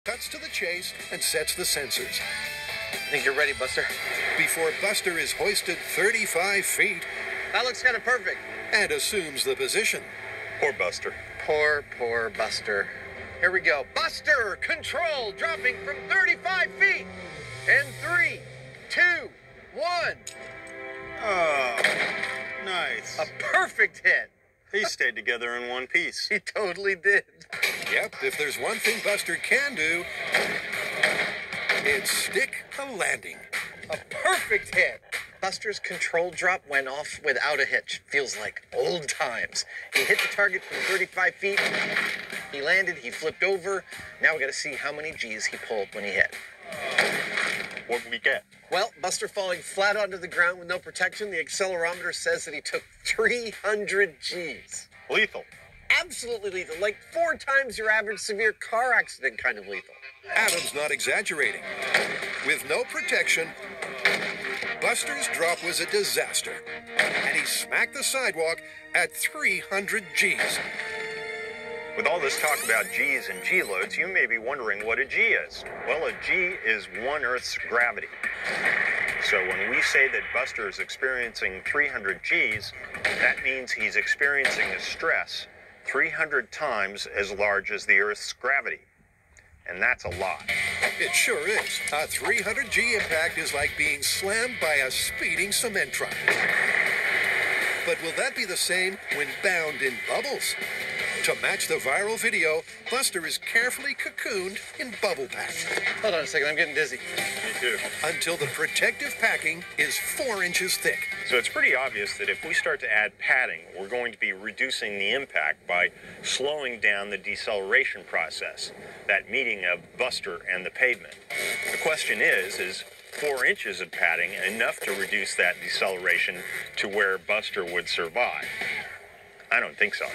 cuts to the chase and sets the sensors. I think you're ready, Buster. Before Buster is hoisted 35 feet. That looks kind of perfect. And assumes the position. Poor Buster. Poor Buster. Here we go. Buster, control, dropping from 35 feet. And 3, 2, 1. Oh, nice. A perfect hit. He stayed together in one piece. He totally did. Yep, if there's one thing Buster can do, it's stick a landing. A perfect hit. Buster's control drop went off without a hitch. Feels like old times. He hit the target from 35 feet. He landed, he flipped over. Now we got to see how many G's he pulled when he hit. What did we get? Well, Buster falling flat onto the ground with no protection. The accelerometer says that he took 300 G's. Lethal. Absolutely lethal. Like 4 times your average severe car accident kind of lethal. Adam's not exaggerating. With no protection, Buster's drop was a disaster. And he smacked the sidewalk at 300 G's. With all this talk about G's and G loads, you may be wondering what a G is. Well, a G is 1 Earth's gravity. So when we say that Buster is experiencing 300 G's, that means he's experiencing a stress 300 times as large as the Earth's gravity. And that's a lot. It sure is. A 300 G impact is like being slammed by a speeding cement truck. But will that be the same when bound in bubbles? To match the viral video, Buster is carefully cocooned in bubble packs. Hold on a second, I'm getting dizzy. Me too. Until the protective packing is 4 inches thick. So it's pretty obvious that if we start to add padding, we're going to be reducing the impact by slowing down the deceleration process, that meeting of Buster and the pavement. The question is 4 inches of padding enough to reduce that deceleration to where Buster would survive? I don't think so.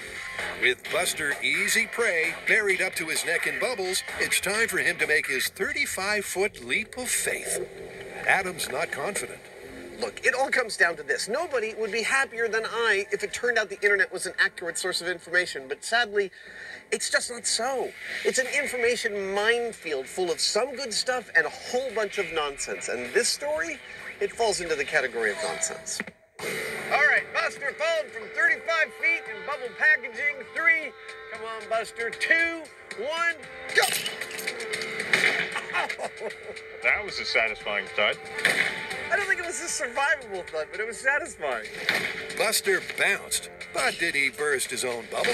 With Buster easy prey buried up to his neck in bubbles, it's time for him to make his 35-foot leap of faith. Adam's not confident. Look, it all comes down to this. Nobody would be happier than I if it turned out the internet was an accurate source of information. But sadly, it's just not so. It's an information minefield full of some good stuff and a whole bunch of nonsense. And this story, it falls into the category of nonsense. All right, Buster fallen from 35 feet in bubble packaging. 3, come on, Buster. 2, 1, go! That was a satisfying thud. I don't think it was a survivable thud, but it was satisfying. Buster bounced, but did he burst his own bubble?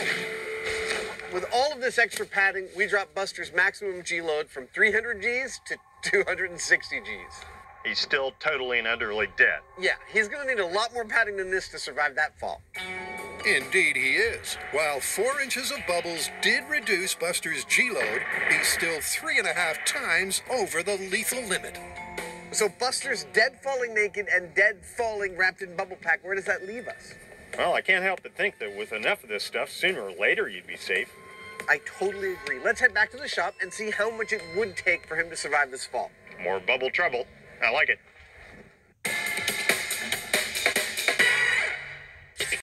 With all of this extra padding, we dropped Buster's maximum G load from 300 Gs to 260 Gs. He's still totally and utterly dead. Yeah, he's going to need a lot more padding than this to survive that fall. Indeed he is. While 4 inches of bubbles did reduce Buster's G-load, he's still 3.5 times over the lethal limit. So Buster's dead falling naked and dead falling wrapped in bubble pack. Where does that leave us? Well, I can't help but think that with enough of this stuff, sooner or later you'd be safe. I totally agree. Let's head back to the shop and see how much it would take for him to survive this fall. More bubble trouble. I like it.